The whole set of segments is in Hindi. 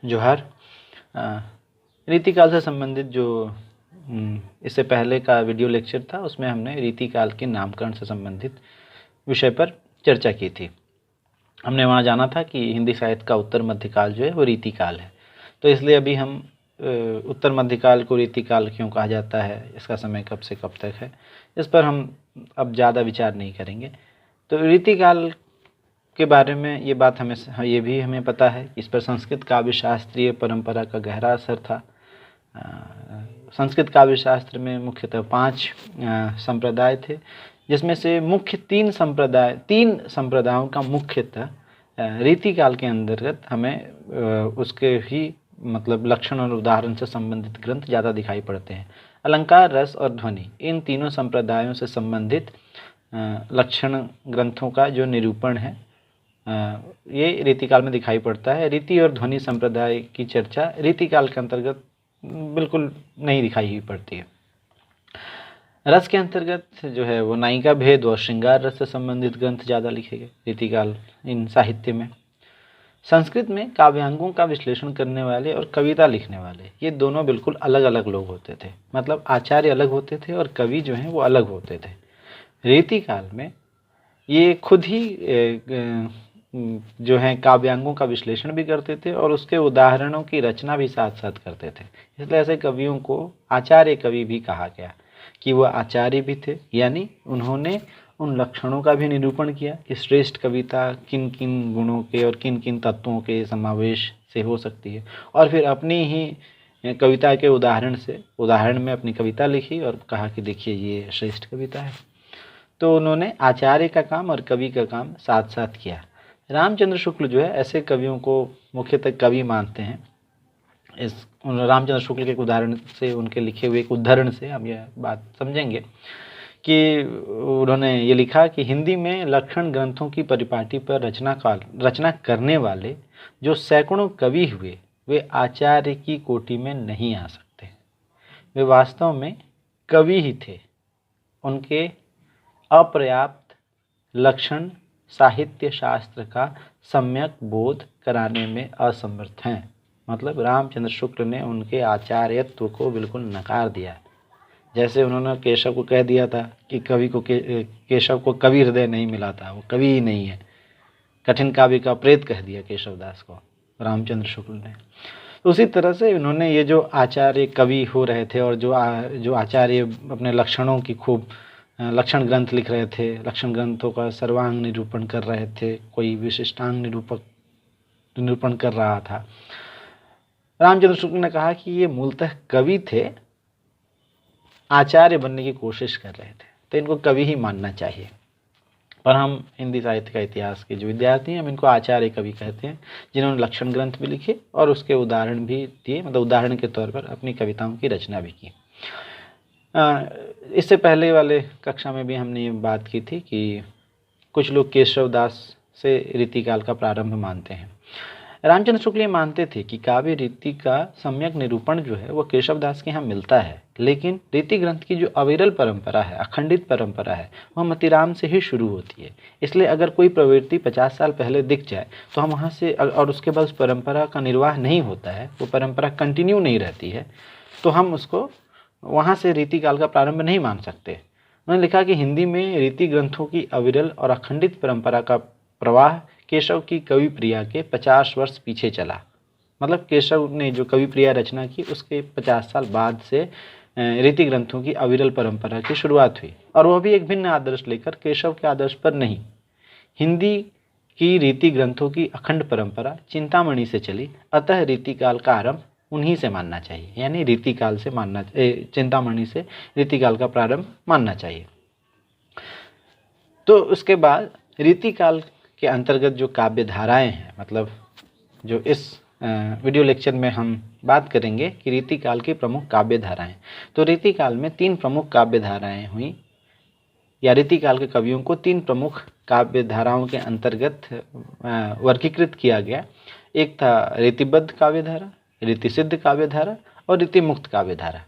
जोहार। रीतिकाल से संबंधित जो इससे पहले का वीडियो लेक्चर था उसमें हमने रीतिकाल के नामकरण से संबंधित विषय पर चर्चा की थी। हमने वहाँ जाना था कि हिंदी साहित्य का उत्तर मध्यकाल जो है वो रीतिकाल है। तो इसलिए अभी हम उत्तर मध्यकाल को रीतिकाल क्यों कहा जाता है, इसका समय कब से कब तक है, इस पर हम अब ज़्यादा विचार नहीं करेंगे। तो रीतिकाल के बारे में ये बात ये भी हमें पता है कि इस पर संस्कृत काव्य शास्त्रीय परंपरा का गहरा असर था। संस्कृत काव्य शास्त्र में मुख्यतः 5 संप्रदाय थे, जिसमें से मुख्य 3 संप्रदायों का मुख्यतः रीतिकाल के अंतर्गत हमें उसके ही मतलब लक्षण और उदाहरण से संबंधित ग्रंथ ज़्यादा दिखाई पड़ते हैं। अलंकार, रस और ध्वनि, इन तीनों संप्रदायों से संबंधित लक्षण ग्रंथों का जो निरूपण है ये रीतिकाल में दिखाई पड़ता है। रीति और ध्वनि संप्रदाय की चर्चा रीतिकाल के अंतर्गत बिल्कुल नहीं दिखाई ही पड़ती है। रस के अंतर्गत जो है वो नायिका भेद और श्रृंगार रस से संबंधित ग्रंथ ज़्यादा लिखे गए रीतिकाल इन साहित्य में। संस्कृत में काव्यांगों का विश्लेषण करने वाले और कविता लिखने वाले ये दोनों बिल्कुल अलग अलग लोग होते थे, मतलब आचार्य अलग होते थे और कवि जो हैं वो अलग होते थे। रीतिकाल में ये खुद ही जो है काव्यांगों का विश्लेषण भी करते थे और उसके उदाहरणों की रचना भी साथ साथ करते थे। इसलिए ऐसे कवियों को आचार्य कवि भी कहा गया कि वह आचार्य भी थे, यानी उन्होंने उन लक्षणों का भी निरूपण किया कि श्रेष्ठ कविता किन किन गुणों के और किन किन तत्वों के समावेश से हो सकती है, और फिर अपनी ही कविता के उदाहरण में अपनी कविता लिखी और कहा कि देखिए ये श्रेष्ठ कविता है। तो उन्होंने आचार्य का काम और कवि का काम साथ साथ किया। रामचंद्र शुक्ल जो है ऐसे कवियों को मुख्यतः कवि मानते हैं। रामचंद्र शुक्ल के एक उदाहरण से, उनके लिखे हुए एक उद्धरण से हम यह बात समझेंगे कि उन्होंने ये लिखा कि हिंदी में लक्षण ग्रंथों की परिपाटी पर रचना करने वाले जो सैकड़ों कवि हुए वे आचार्य की कोटि में नहीं आ सकते। वे वास्तव में कवि ही थे। उनके अपर्याप्त लक्षण साहित्य शास्त्र का सम्यक बोध कराने में असमर्थ हैं। मतलब रामचंद्र शुक्ल ने उनके आचार्यत्व को बिल्कुल नकार दिया। जैसे उन्होंने केशव को कह दिया था कि केशव को कवि हृदय नहीं मिला था, वो कवि ही नहीं है। कठिन काव्य का प्रेत कह दिया केशवदास को रामचंद्र शुक्ल ने। उसी तरह से उन्होंने ये जो आचार्य कवि हो रहे थे और जो आचार्य अपने लक्षणों की खूब लक्षण ग्रंथ लिख रहे थे, लक्षण ग्रंथों का सर्वांग निरूपण कर रहे थे, कोई विशिष्टांग निरूपण कर रहा था। रामचंद्र शुक्ल ने कहा कि ये मूलतः कवि थे, आचार्य बनने की कोशिश कर रहे थे, तो इनको कवि ही मानना चाहिए। पर हम हिंदी साहित्य का इतिहास के जो विद्यार्थी हैं हम इनको आचार्य कवि कहते हैं, जिन्होंने लक्षण ग्रंथ भी लिखे और उसके उदाहरण भी दिए, मतलब उदाहरण के तौर पर अपनी कविताओं की रचना भी की। इससे पहले वाले कक्षा में भी हमने ये बात की थी कि कुछ लोग केशवदास से रीतिकाल का प्रारंभ मानते हैं। रामचंद्र शुक्ल ये मानते थे कि काव्य रीति का सम्यक निरूपण जो है वो केशवदास के यहाँ मिलता है, लेकिन रीति ग्रंथ की जो अविरल परंपरा है, अखंडित परंपरा है, वह मतीराम से ही शुरू होती है। इसलिए अगर कोई प्रवृत्ति 50 साल पहले दिख जाए तो हम वहाँ से, और उसके बाद उस परंपरा का निर्वाह नहीं होता है, वो परंपरा कंटिन्यू नहीं रहती है, तो हम उसको वहाँ से रीतिकाल का प्रारंभ नहीं मान सकते। उन्होंने लिखा कि हिंदी में रीति ग्रंथों की अविरल और अखंडित परंपरा का प्रवाह केशव की कवि प्रिया के 50 वर्ष पीछे चला। मतलब केशव ने जो कवि प्रिया रचना की उसके 50 साल बाद से रीति ग्रंथों की अविरल परंपरा की शुरुआत हुई, और वह भी एक भिन्न आदर्श लेकर, केशव के आदर्श पर नहीं। हिंदी की रीति ग्रंथों की अखंड परंपरा चिंतामणि से चली, अतः रीतिकाल का आरंभ उन्हीं से मानना चाहिए, यानी रीतिकाल से चिंतामणि से रीतिकाल का प्रारंभ मानना चाहिए। तो उसके बाद रीतिकाल के अंतर्गत जो काव्य धाराएं हैं, मतलब जो इस वीडियो लेक्चर में हम बात करेंगे कि रीतिकाल की प्रमुख काव्य धाराएं। तो रीतिकाल में 3 प्रमुख काव्य धाराएं हुई, या रीतिकाल के कवियों को 3 प्रमुख काव्य धाराओं के अंतर्गत वर्गीकृत किया गया। एक था रीतिबद्ध काव्य धारा, रीतिसिद्ध काव्य धारा और रीतिमुक्त काव्य धारा।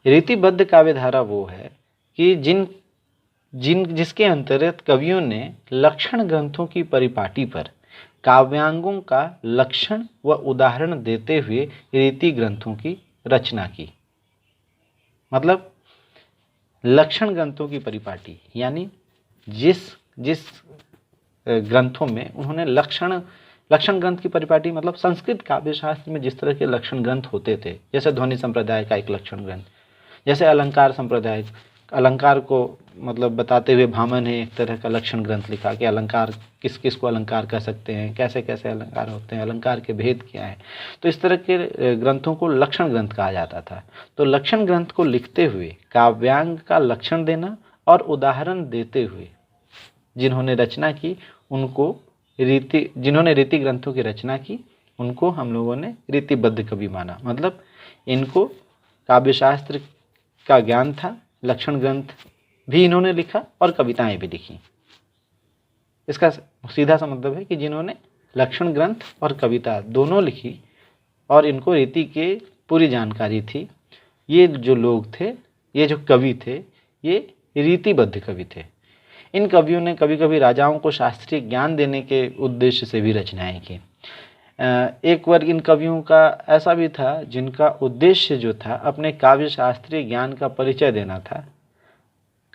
रीतिबद्ध काव्य धारा वो है कि जिसके अंतर्गत कवियों ने लक्षण ग्रंथों की परिपाटी पर काव्यांगों का लक्षण व उदाहरण देते हुए रीति ग्रंथों की रचना की। मतलब लक्षण ग्रंथों की परिपाटी, यानी जिस जिस ग्रंथों में उन्होंने लक्षण ग्रंथ की परिपाटी मतलब संस्कृत काव्य शास्त्र में जिस तरह के लक्षण ग्रंथ होते थे, जैसे ध्वनि संप्रदाय का एक लक्षण ग्रंथ, जैसे अलंकार संप्रदाय अलंकार को मतलब बताते हुए भामन ने एक तरह का लक्षण ग्रंथ लिखा कि अलंकार किस किस को अलंकार कह सकते हैं, कैसे कैसे अलंकार होते हैं, अलंकार के भेद क्या है। तो इस तरह के ग्रंथों को लक्षण ग्रंथ कहा जाता था। तो लक्षण ग्रंथ को लिखते हुए काव्यांग का लक्षण देना और उदाहरण देते हुए जिन्होंने रचना की उनको जिन्होंने रीति ग्रंथों की रचना की उनको हम लोगों ने रीतिबद्ध कवि माना। मतलब इनको काव्यशास्त्र का ज्ञान था, लक्षण ग्रंथ भी इन्होंने लिखा और कविताएं भी लिखी। इसका सीधा सा मतलब है कि जिन्होंने लक्षण ग्रंथ और कविता दोनों लिखी और इनको रीति की पूरी जानकारी थी, ये जो लोग थे, ये जो कवि थे, ये रीतिबद्ध कवि थे। इन कवियों ने कभी कभी राजाओं को शास्त्रीय ज्ञान देने के उद्देश्य से भी रचनाएं की। एक वर्ग इन कवियों का ऐसा भी था जिनका उद्देश्य जो था अपने काव्य शास्त्रीय ज्ञान का परिचय देना था।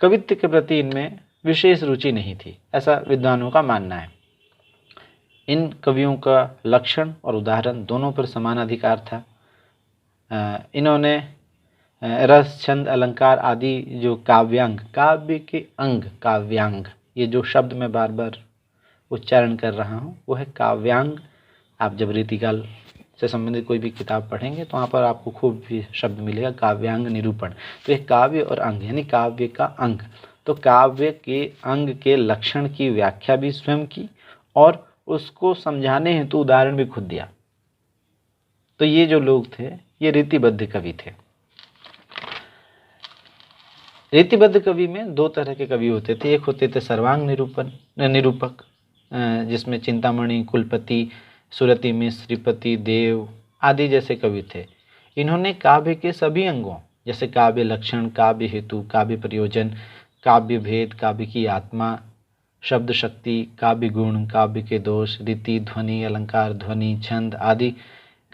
कवित्व के प्रति इनमें विशेष रुचि नहीं थी, ऐसा विद्वानों का मानना है। इन कवियों का लक्षण और उदाहरण दोनों पर समान अधिकार था। इन्होंने रस, छंद, अलंकार आदि जो काव्यांग, काव्य के अंग काव्यांग, ये जो शब्द मैं बार बार उच्चारण कर रहा हूँ वो है काव्यांग। आप जब रीतिकाल से संबंधित कोई भी किताब पढ़ेंगे तो वहाँ पर आपको खूब भी शब्द मिलेगा काव्यांग निरूपण। तो ये काव्य और अंग यानी काव्य का अंग, तो काव्य के अंग के लक्षण की व्याख्या भी स्वयं की और उसको समझाने हेतु उदाहरण भी खुद दिया। तो ये जो लोग थे ये रीतिबद्ध कवि थे। रीतिबद्ध कवि में दो तरह के कवि होते थे। एक होते थे सर्वांग निरूपक, जिसमें चिंतामणि, कुलपति, सुरति मिश्र, श्रीपति देव आदि जैसे कवि थे। इन्होंने काव्य के सभी अंगों जैसे काव्य लक्षण, काव्य हेतु, काव्य प्रयोजन, काव्य भेद, काव्य की आत्मा, शब्द शक्ति, काव्य गुण, काव्य के दोष, रीति, ध्वनि, अलंकार, ध्वनि, छंद आदि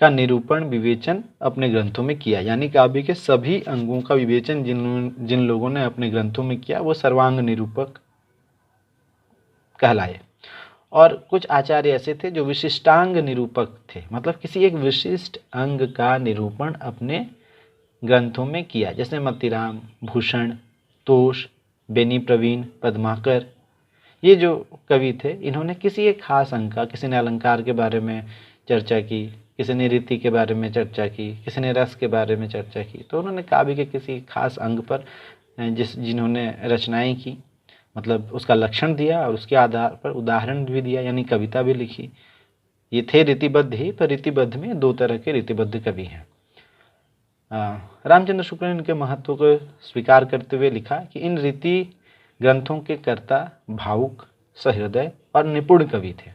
का निरूपण विवेचन अपने ग्रंथों में किया। यानी काव्य के सभी अंगों का विवेचन जिन लोगों ने अपने ग्रंथों में किया वो सर्वांग निरूपक कहलाए। और कुछ आचार्य ऐसे थे जो विशिष्टांग निरूपक थे, मतलब किसी एक विशिष्ट अंग का निरूपण अपने ग्रंथों में किया, जैसे मतिराम, भूषण, तोष, बेनी प्रवीण, पद्माकर। ये जो कवि थे इन्होंने किसी एक खास अंग का, किसी ने अलंकार के बारे में चर्चा की, किसी ने रीति के बारे में चर्चा की, किसी ने रस के बारे में चर्चा की। तो उन्होंने काव्य के किसी खास अंग पर जिन्होंने रचनाएं की, मतलब उसका लक्षण दिया और उसके आधार पर उदाहरण भी दिया, यानी कविता भी लिखी। ये थे रीतिबद्ध ही, पर रीतिबद्ध में दो तरह के रीतिबद्ध कवि हैं। रामचंद्र शुक्ल ने इनके महत्व को स्वीकार करते हुए लिखा कि इन रीति ग्रंथों के कर्ता भावुक, सहृदय और निपुण कवि थे।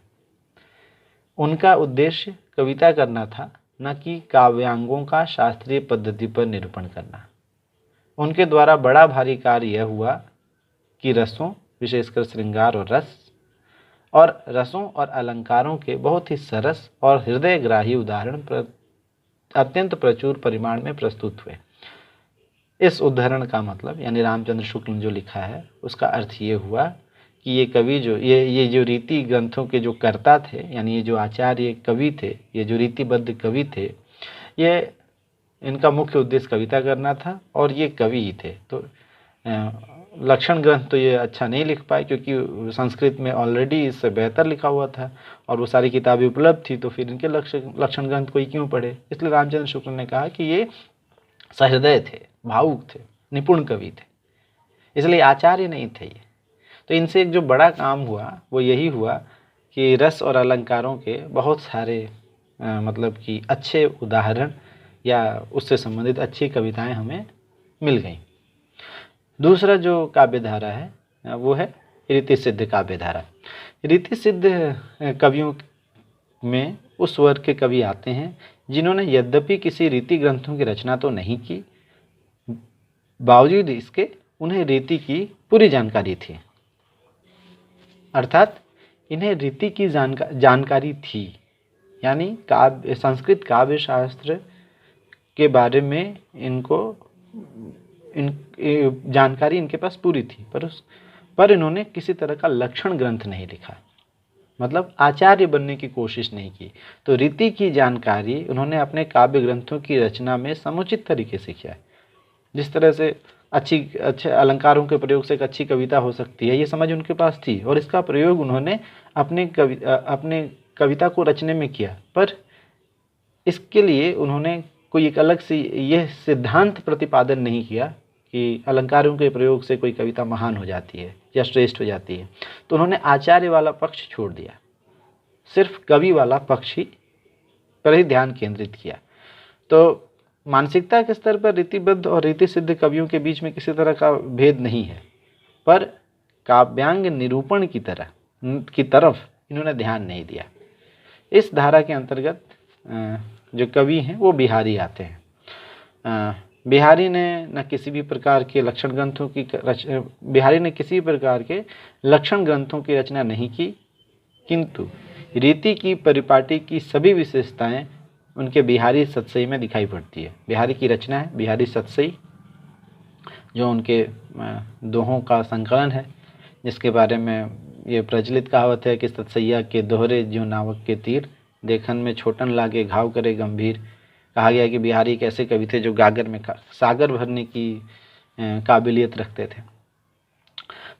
उनका उद्देश्य कविता करना था, न कि काव्यांगों का शास्त्रीय पद्धति पर निरूपण करना। उनके द्वारा बड़ा भारी कार्य यह हुआ कि रसों, विशेषकर श्रृंगार और रसों और अलंकारों के बहुत ही सरस और हृदयग्राही उदाहरण अत्यंत प्रचुर परिमाण में प्रस्तुत हुए। इस उदाहरण का मतलब यानी रामचंद्र शुक्ल ने जो लिखा है उसका अर्थ ये हुआ कि ये कवि जो ये जो रीति ग्रंथों के जो कर्ता थे, यानी ये जो आचार्य कवि थे, ये जो रीतिबद्ध कवि थे, ये इनका मुख्य उद्देश्य कविता करना था और ये कवि ही थे। तो लक्षण ग्रंथ तो ये अच्छा नहीं लिख पाए क्योंकि संस्कृत में ऑलरेडी इससे बेहतर लिखा हुआ था और वो सारी किताबें उपलब्ध थी, तो फिर इनके लक्षण ग्रंथ कोई क्यों पढ़े। इसलिए रामचंद्र शुक्ल ने कहा कि ये सहृदय थे, भावुक थे, निपुण कवि थे, इसलिए आचार्य नहीं थे ये। तो इनसे एक जो बड़ा काम हुआ वो यही हुआ कि रस और अलंकारों के बहुत सारे मतलब कि अच्छे उदाहरण या उससे संबंधित अच्छी कविताएं हमें मिल गईं। दूसरा जो काव्य धारा है वो है रीति सिद्ध काव्य धारा। रीति सिद्ध कवियों में उस वर्ग के कवि आते हैं जिन्होंने यद्यपि किसी रीति ग्रंथों की रचना तो नहीं की, बावजूद इसके उन्हें रीति की पूरी जानकारी थी। अर्थात इन्हें रीति की जानकारी थी, यानी काव्य संस्कृत काव्य शास्त्र के बारे में जानकारी इनके पास पूरी थी, पर इन्होंने किसी तरह का लक्षण ग्रंथ नहीं लिखा, मतलब आचार्य बनने की कोशिश नहीं की। तो रीति की जानकारी उन्होंने अपने काव्य ग्रंथों की रचना में समुचित तरीके से किया। जिस तरह से अच्छे अलंकारों के प्रयोग से एक अच्छी कविता हो सकती है, ये समझ उनके पास थी, और इसका प्रयोग उन्होंने अपने कविता को रचने में किया। पर इसके लिए उन्होंने कोई एक अलग सी यह सिद्धांत प्रतिपादन नहीं किया कि अलंकारों के प्रयोग से कोई कविता महान हो जाती है या श्रेष्ठ हो जाती है। तो उन्होंने आचार्य वाला पक्ष छोड़ दिया, सिर्फ कवि वाला पक्ष ही पर ही ध्यान केंद्रित किया। तो मानसिकता के स्तर पर रीतिबद्ध और रीति सिद्ध कवियों के बीच में किसी तरह का भेद नहीं है, पर काव्यांग निरूपण की तरफ इन्होंने ध्यान नहीं दिया। इस धारा के अंतर्गत जो कवि हैं वो बिहारी आते हैं। बिहारी ने किसी भी प्रकार के लक्षण ग्रंथों की रचना नहीं की, किंतु रीति की परिपाटी की सभी विशेषताएं उनके बिहारी सतसई में दिखाई पड़ती है। बिहारी की रचना है बिहारी सतसई, जो उनके दोहों का संकलन है, जिसके बारे में ये प्रचलित कहावत है कि सतसैया के दोहरे जो नावक के तीर, देखन में छोटन लागे घाव करे गंभीर। कहा गया कि बिहारी एक ऐसे कवि थे जो गागर में सागर भरने की काबिलियत रखते थे।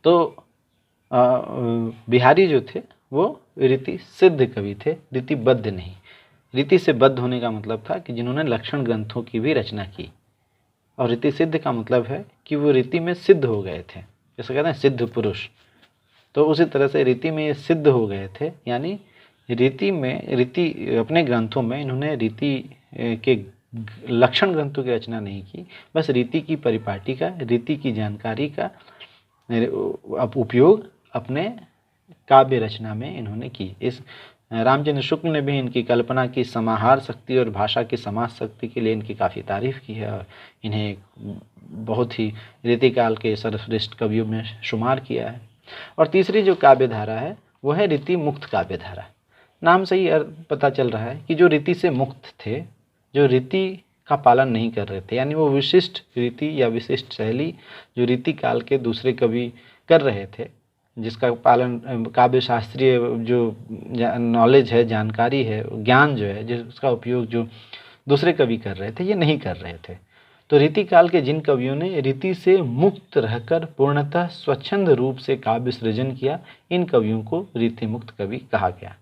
तो बिहारी जो थे वो रीति सिद्ध कवि थे, रीतिबद्ध नहीं। रीति से बद्ध होने का मतलब था कि जिन्होंने लक्षण ग्रंथों की भी रचना की, और रीति सिद्ध का मतलब है कि वो रीति में सिद्ध हो गए थे, जैसे कहते हैं सिद्ध पुरुष। तो उसी तरह से रीति में ये सिद्ध हो गए थे, यानी रीति अपने ग्रंथों में इन्होंने रीति के लक्षण ग्रंथों की रचना नहीं की, बस रीति की परिपाटी का, रीति की जानकारी का उपयोग अपने काव्य रचना में इन्होंने की। इस रामचंद्र शुक्ल ने भी इनकी कल्पना की समाहार शक्ति और भाषा की समाज शक्ति के लिए इनकी काफ़ी तारीफ की है, और इन्हें बहुत ही रीतिकाल के सर्वश्रेष्ठ कवियों में शुमार किया है। और तीसरी जो काव्य धारा है वो है रीति मुक्त काव्य धारा। नाम से ही पता चल रहा है कि जो रीति से मुक्त थे, जो रीति का पालन नहीं कर रहे थे, यानी वो विशिष्ट रीति या विशिष्ट शैली जो रीति काल के दूसरे कवि कर रहे थे, जिसका पालन काव्य शास्त्रीय जो नॉलेज है, जानकारी है, ज्ञान जो है, जिसका उपयोग जो दूसरे कवि कर रहे थे, ये नहीं कर रहे थे। तो रीति काल के जिन कवियों ने रीति से मुक्त रहकर पूर्णतः स्वच्छंद रूप से काव्य सृजन किया, इन कवियों को रीति मुक्त कवि कहा गया,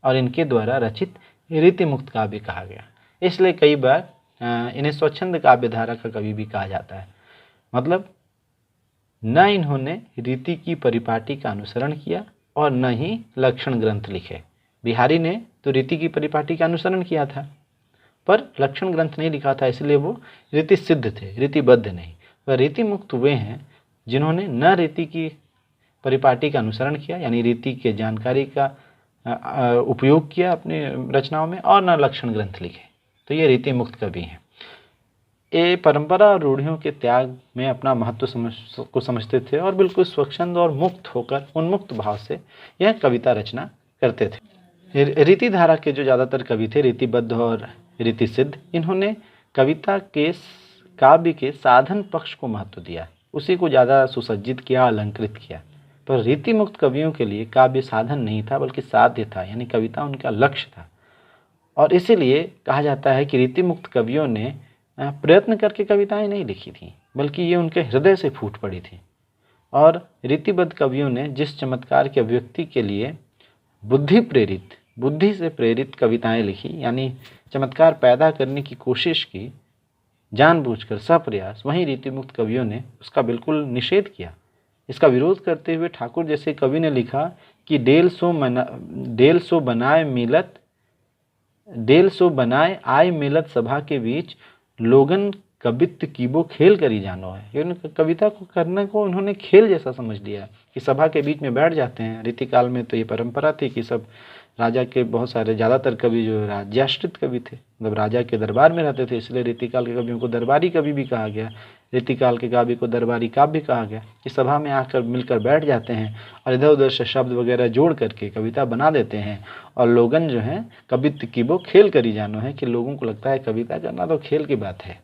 और इनके द्वारा रचित रीति मुक्त काव्य कहा गया। इसलिए कई बार इन्हें स्वच्छंद काव्य धारा का कवि भी कहा जाता है। मतलब न इन्होंने रीति की परिपाटी का अनुसरण किया और न ही लक्षण ग्रंथ लिखे। बिहारी ने तो रीति की परिपाटी का अनुसरण किया था, पर लक्षण ग्रंथ नहीं लिखा था, इसलिए वो रीति सिद्ध थे, रीतिबद्ध नहीं। वह रीति मुक्त वे हैं जिन्होंने न रीति की परिपाटी का अनुसरण किया, यानी रीति के जानकारी का उपयोग किया अपनी रचनाओं में, और न लक्षण ग्रंथ लिखे। तो ये रीति मुक्त कवि हैं। ये परंपरा और रूढ़ियों के त्याग में अपना महत्व को समझते थे, और बिल्कुल स्वच्छंद और मुक्त होकर उन्मुक्त भाव से यह कविता रचना करते थे। रीति धारा के जो ज़्यादातर कवि थे, रीतिबद्ध और रीति सिद्ध, इन्होंने कविता के काव्य के साधन पक्ष को महत्व दिया, उसी को ज़्यादा सुसज्जित किया, अलंकृत किया। पर रीति मुक्त कवियों के लिए काव्य साधन नहीं था, बल्कि साध्य था, यानी कविता उनका लक्ष्य था। और इसीलिए कहा जाता है कि रीति मुक्त कवियों ने प्रयत्न करके कविताएं नहीं लिखी थी, बल्कि ये उनके हृदय से फूट पड़ी थी। और रीतिबद्ध कवियों ने जिस चमत्कार की अभिव्यक्ति के लिए बुद्धि से प्रेरित कविताएं लिखी, यानी चमत्कार पैदा करने की कोशिश की जानबूझकर, सप्रयास, वहीं रीति मुक्त कवियों ने उसका बिल्कुल निषेध किया। इसका विरोध करते हुए ठाकुर जैसे कवि ने लिखा कि डेल सो बनाए आय मिलत सभा के बीच, लोगन कवित्व कीबो खेल करी जानो है। ये कविता को करने को उन्होंने खेल जैसा समझ लिया कि सभा के बीच में बैठ जाते हैं। रीतिकाल में तो ये परंपरा थी कि सब राजा के बहुत सारे, ज़्यादातर कवि जो राज्याश्रित कवि थे, मतलब राजा के दरबार में रहते थे, इसलिए रीतिकाल के कवियों को दरबारी कवि भी कहा गया। रीतिकाल के काव्य को दरबारी काव्य कहा गया। कि सभा में आकर मिलकर बैठ जाते हैं और इधर उधर से शब्द वगैरह जोड़ करके कविता बना देते हैं, और लोगन जो है कवित्व की वो खेल करी जानो है, कि लोगों को लगता है कविता करना तो खेल की बात है।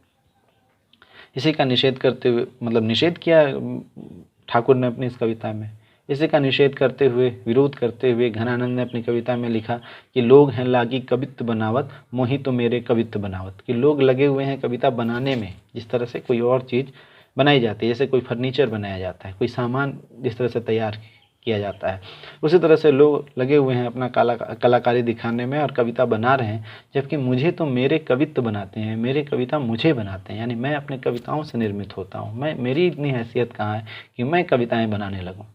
इसी का निषेध करते हुए, मतलब निषेध किया ठाकुर ने अपनी इस कविता में। इसी का निषेध करते हुए, विरोध करते हुए घनानंद ने अपनी कविता में लिखा कि लोग हैं लागी कवित्व बनावत, मोहि तो मेरे कवित्व बनावत। कि लोग लगे हुए हैं कविता बनाने में, जिस तरह से कोई और चीज़ बनाई जाती है, जैसे कोई फर्नीचर बनाया जाता है, कोई सामान जिस तरह से तैयार किया जाता है, उसी तरह से लोग लगे हुए हैं अपना कलाकारी दिखाने में और कविता बना रहे हैं। जबकि मुझे तो मेरे कवित्व बनाते हैं, मेरे कविता मुझे बनाते हैं, यानी मैं अपने कविताओं से निर्मित होता हूँ। मेरी इतनी हैसियत कहाँ है कि मैं कविताएं बनाने लगूँ।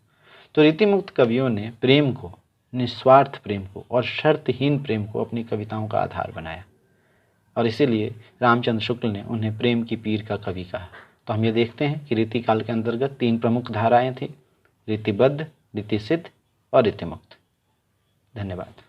तो रीतिमुक्त कवियों ने प्रेम को, निस्वार्थ प्रेम को और शर्तहीन प्रेम को अपनी कविताओं का आधार बनाया, और इसीलिए रामचंद्र शुक्ल ने उन्हें प्रेम की पीर का कवि कहा। तो हम ये देखते हैं कि रीतिकाल के अंतर्गत 3 प्रमुख धाराएं थी: रीतिबद्ध, रीतिसिद्ध और रीतिमुक्त। धन्यवाद।